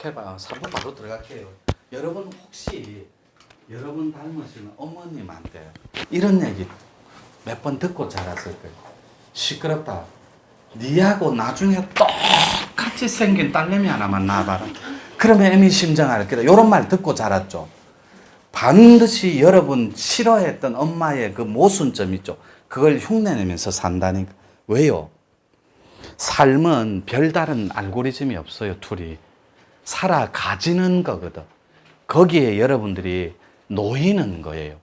해봐. 3분 바로 들어갈게요. 여러분 혹시 여러분 닮으시는 어머님한테 이런 얘기 몇 번 듣고 자랐을 거예요. 시끄럽다. 니하고 나중에 똑같이 생긴 딸내미 하나만 낳아봐라. 그러면 애미 심정 알 거다. 이런 말 듣고 자랐죠. 반드시 여러분 싫어했던 엄마의 그 모순점 있죠. 그걸 흉내내면서 산다니까. 왜요? 삶은 별다른 알고리즘이 없어요. 둘이 살아가지는 거거든. 거기에 여러분들이 놓이는 거예요.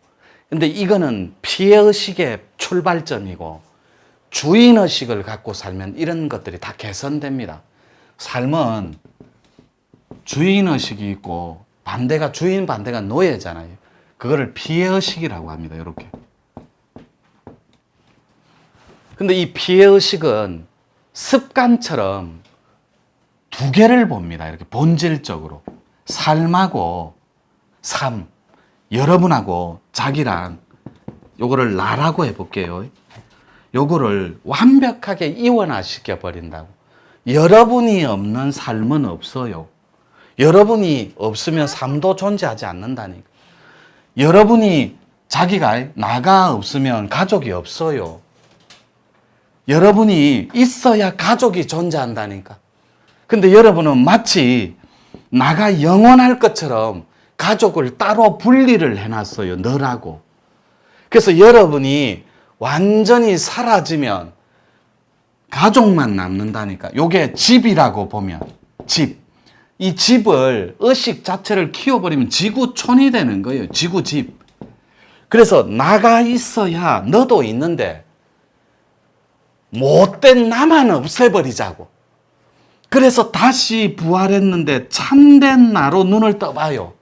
근데 이거는 피해의식의 출발점이고 주인의식을 갖고 살면 이런 것들이 다 개선됩니다. 삶은 주인의식이 있고 반대가 주인, 반대가 노예잖아요. 그거를 피해의식이라고 합니다. 이렇게. 근데 이 피해의식은 습관처럼 두 개를 봅니다. 이렇게 본질적으로. 삶하고 삶. 여러분하고 자기랑 요거를 나라고 해볼게요. 요거를 완벽하게 이원화시켜 버린다고. 여러분이 없는 삶은 없어요. 여러분이 없으면 삶도 존재하지 않는다니까. 여러분이 자기가 나가 없으면 가족이 없어요. 여러분이 있어야 가족이 존재한다니까. 근데 여러분은 마치 나가 영원할 것처럼 가족을 따로 분리를 해놨어요. 너라고. 그래서 여러분이 완전히 사라지면 가족만 남는다니까. 요게 집이라고 보면 집. 이 집을 의식 자체를 키워버리면 지구촌이 되는 거예요. 지구집. 그래서 나가 있어야 너도 있는데 못된 나만 없애버리자고. 그래서 다시 부활했는데 참된 나로 눈을 떠봐요.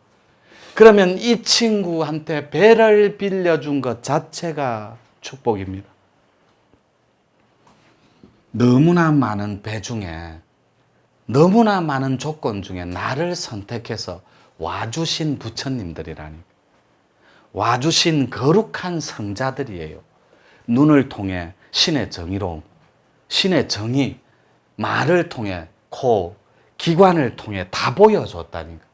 그러면 이 친구한테 배를 빌려준 것 자체가 축복입니다. 너무나 많은 배 중에, 너무나 많은 조건 중에 나를 선택해서 와주신 부처님들이라니. 와주신 거룩한 성자들이에요. 눈을 통해 신의 정의로움, 신의 정의, 말을 통해 코, 기관을 통해 다 보여줬다니까.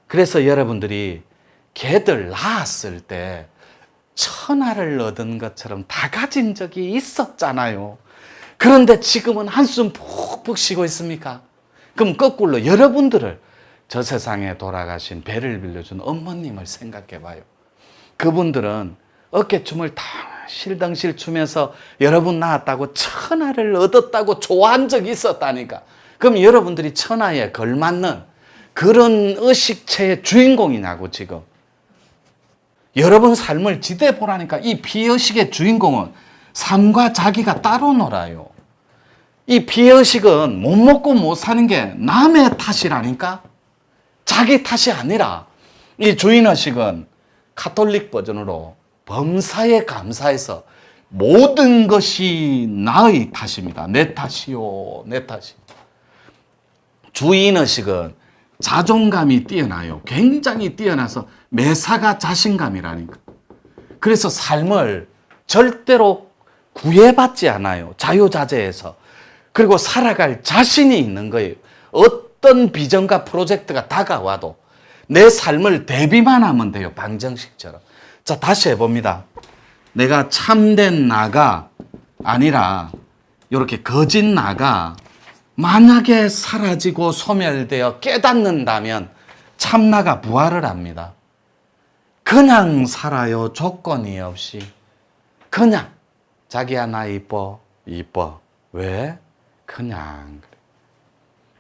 그래서 여러분들이 걔들 낳았을 때 천하를 얻은 것처럼 다 가진 적이 있었잖아요. 그런데 지금은 한숨 푹푹 쉬고 있습니까? 그럼 거꾸로 여러분들을 저 세상에 돌아가신 배를 빌려준 어머님을 생각해 봐요. 그분들은 어깨춤을 다 실덩실 추면서 여러분 낳았다고 천하를 얻었다고 좋아한 적이 있었다니까. 그럼 여러분들이 천하에 걸맞는 그런 의식체의 주인공이냐고 지금. 여러분 삶을 지대 보라니까. 이 피의식의 주인공은 삶과 자기가 따로 놀아요. 이 피의식은 못 먹고 못 사는 게 남의 탓이라니까. 자기 탓이 아니라 이 주인의식은 카톨릭 버전으로 범사에 감사해서 모든 것이 나의 탓입니다. 내 탓이요, 내 탓이. 주인의식은 자존감이 뛰어나요. 굉장히 뛰어나서 매사가 자신감이라니까. 그래서 삶을 절대로 구애받지 않아요. 자유자재에서. 그리고 살아갈 자신이 있는 거예요. 어떤 비전과 프로젝트가 다가와도 내 삶을 대비만 하면 돼요. 방정식처럼. 자, 다시 해봅니다. 내가 참된 나가 아니라 이렇게 거짓 나가 만약에 사라지고 소멸되어 깨닫는다면 참나가 부활을 합니다. 그냥 살아요. 조건이 없이. 그냥. 자기야 나 이뻐. 이뻐. 왜? 그냥.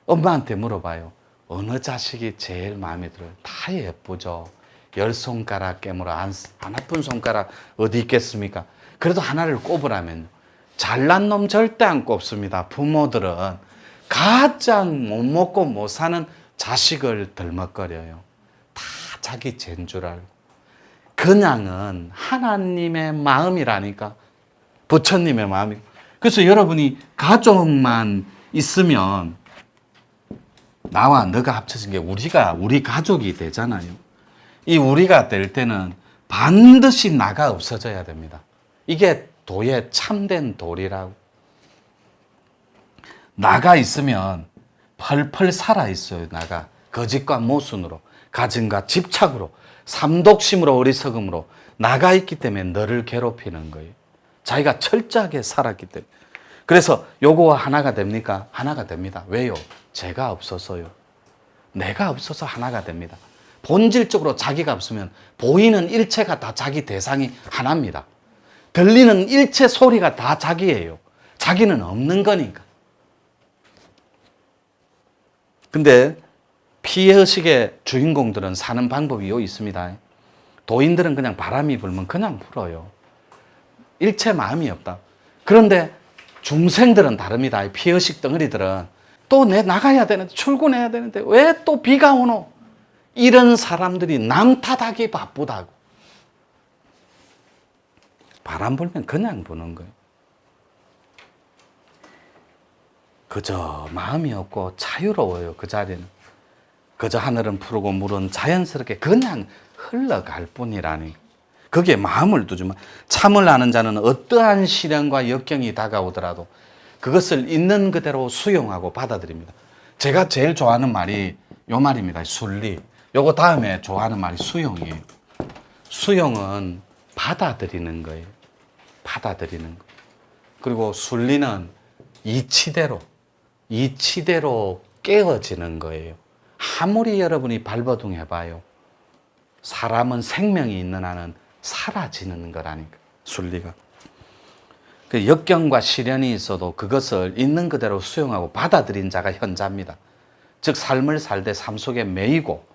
엄마한테 물어봐요. 어느 자식이 제일 마음에 들어요? 다 예쁘죠. 10손가락 깨물어 안 아픈 손가락 어디 있겠습니까? 그래도 하나를 꼽으라면 잘난 놈 절대 안 꼽습니다. 부모들은 가장 못 먹고 못 사는 자식을 덜먹거려요. 다 자기 죄인 줄 알고. 그냥은 하나님의 마음이라니까. 부처님의 마음이. 그래서 여러분이 가족만 있으면 나와 너가 합쳐진 게 우리 가족이 되잖아요. 이 우리가 될 때는 반드시 나가 없어져야 됩니다. 이게 도의 참된 도리라고. 나가 있으면 펄펄 살아있어요, 나가. 거짓과 모순으로, 가증과 집착으로, 삼독심으로, 어리석음으로 나가 있기 때문에 너를 괴롭히는 거예요. 자기가 철저하게 살았기 때문에. 그래서 요거와 하나가 됩니까? 하나가 됩니다. 왜요? 제가 없어서요. 내가 없어서 하나가 됩니다. 본질적으로 자기가 없으면 보이는 일체가 다 자기 대상이 하나입니다. 들리는 일체 소리가 다 자기예요. 자기는 없는 거니까. 근데 피해의식의 주인공들은 사는 방법이 요 있습니다. 도인들은 그냥 바람이 불면 그냥 불어요. 일체 마음이 없다. 그런데 중생들은 다릅니다. 피해의식 덩어리들은 또 내 나가야 되는데, 출근해야 되는데 왜 또 비가 오노? 이런 사람들이 남 탓하기 바쁘다고. 바람 불면 그냥 부는 거예요. 그저 마음이 없고 자유로워요. 그 자리는. 그저 하늘은 푸르고 물은 자연스럽게 그냥 흘러갈 뿐이라니. 거기에 마음을 두지만, 참을 아는 자는 어떠한 시련과 역경이 다가오더라도 그것을 있는 그대로 수용하고 받아들입니다. 제가 제일 좋아하는 말이 요 말입니다. 순리. 요거 다음에 좋아하는 말이 수용이에요. 수용은 받아들이는 거예요. 받아들이는 거. 그리고 순리는 이치대로 깨어지는 거예요. 아무리 여러분이 발버둥 해봐요. 사람은 생명이 있는 한은 사라지는 거라니까, 순리가. 그 역경과 시련이 있어도 그것을 있는 그대로 수용하고 받아들인 자가 현자입니다. 즉 삶을 살되 삶 속에 매이고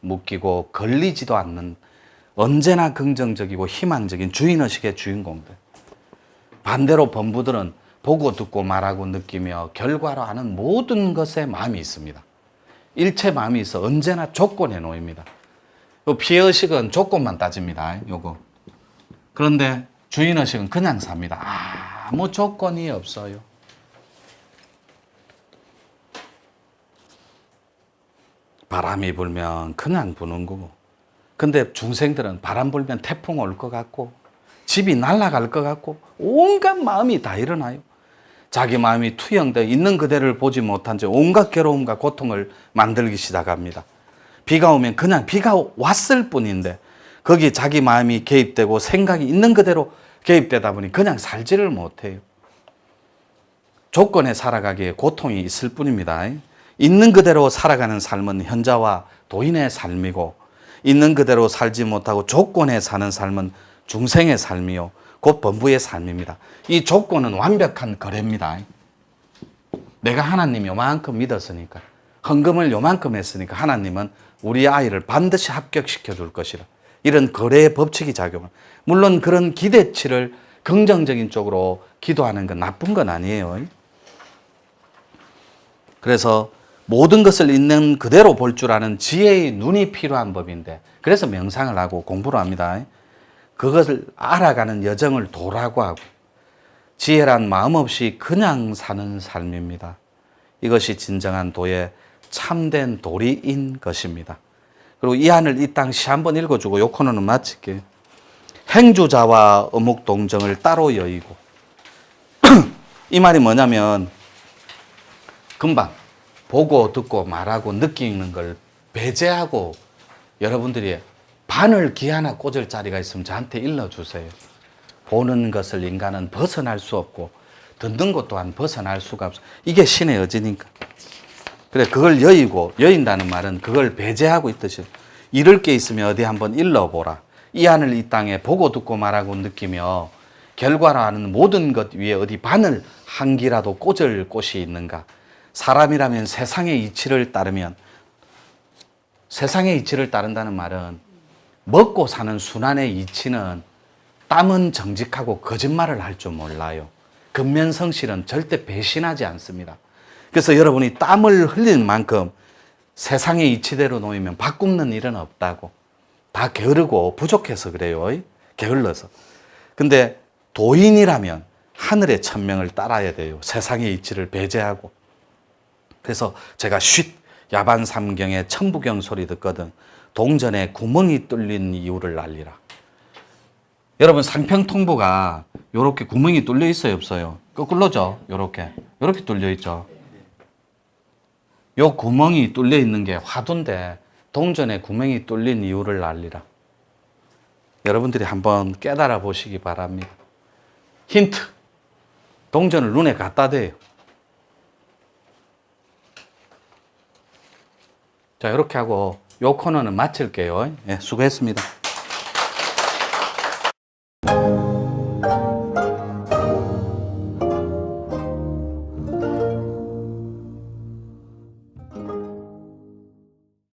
묶이고 걸리지도 않는 언제나 긍정적이고 희망적인 주인의식의 주인공들. 반대로 범부들은 보고 듣고 말하고 느끼며 결과로 하는 모든 것에 마음이 있습니다. 일체 마음이 있어 언제나 조건에 놓입니다. 피해의식은 조건만 따집니다. 요거. 그런데 주인의식은 그냥 삽니다. 아무 조건이 없어요. 바람이 불면 그냥 부는 거고. 근데 중생들은 바람 불면 태풍 올 것 같고 집이 날아갈 것 같고 온갖 마음이 다 일어나요. 자기 마음이 투영되어 있는 그대를 보지 못한 채 온갖 괴로움과 고통을 만들기 시작합니다. 비가 오면 그냥 비가 왔을 뿐인데 거기에 자기 마음이 개입되고 생각이 있는 그대로 개입되다 보니 그냥 살지를 못해요. 조건에 살아가기에 고통이 있을 뿐입니다. 있는 그대로 살아가는 삶은 현자와 도인의 삶이고, 있는 그대로 살지 못하고 조건에 사는 삶은 중생의 삶이요 곧 범부의 삶입니다. 이 조건은 완벽한 거래입니다. 내가 하나님 요만큼 믿었으니까, 헌금을 요만큼 했으니까 하나님은 우리 아이를 반드시 합격시켜 줄 것이라. 이런 거래의 법칙이 작용을. 물론 그런 기대치를 긍정적인 쪽으로 기도하는 건 나쁜 건 아니에요. 그래서 모든 것을 있는 그대로 볼 줄 아는 지혜의 눈이 필요한 법인데, 그래서 명상을 하고 공부를 합니다. 그것을 알아가는 여정을 도라고 하고, 지혜란 마음 없이 그냥 사는 삶입니다. 이것이 진정한 도의 참된 도리인 것입니다. 그리고 이 안을 이 당시 한번 읽어주고 요 코너는 마칠게요. 행주자와 어묵동정을 따로 여의고. 이 말이 뭐냐면, 금방 보고 듣고 말하고 느끼는 걸 배제하고 여러분들이 바늘 기 하나 꽂을 자리가 있으면 저한테 일러주세요. 보는 것을 인간은 벗어날 수 없고 듣는 것 또한 벗어날 수가 없어. 이게 신의 의지니까. 그래, 그걸 여인다는 말은 그걸 배제하고 있듯이, 잃을 게 있으면 어디 한번 일러보라. 이 하늘 이 땅에 보고 듣고 말하고 느끼며 결과로 하는 모든 것 위에 어디 바늘 한 기라도 꽂을 곳이 있는가. 사람이라면 세상의 이치를 따르면, 세상의 이치를 따른다는 말은 먹고 사는 순환의 이치는 땀은 정직하고 거짓말을 할 줄 몰라요. 근면성실은 절대 배신하지 않습니다. 그래서 여러분이 땀을 흘리는 만큼 세상의 이치대로 놓이면 바꾸는 일은 없다고. 다 게으르고 부족해서 그래요. 게을러서. 근데 도인이라면 하늘의 천명을 따라야 돼요. 세상의 이치를 배제하고. 그래서 제가 야반 삼경에 천부경 소리 듣거든. 동전에 구멍이 뚫린 이유를 알리라. 여러분, 상평통보가 이렇게 구멍이 뚫려 있어요, 없어요? 거꾸로죠? 이렇게 뚫려 있죠. 요 구멍이 뚫려 있는 게 화두인데 동전에 구멍이 뚫린 이유를 알리라. 여러분들이 한번 깨달아 보시기 바랍니다. 힌트. 동전을 눈에 갖다 대요. 자, 이렇게 하고 요 코너는 마칠게요. 예, 수고했습니다.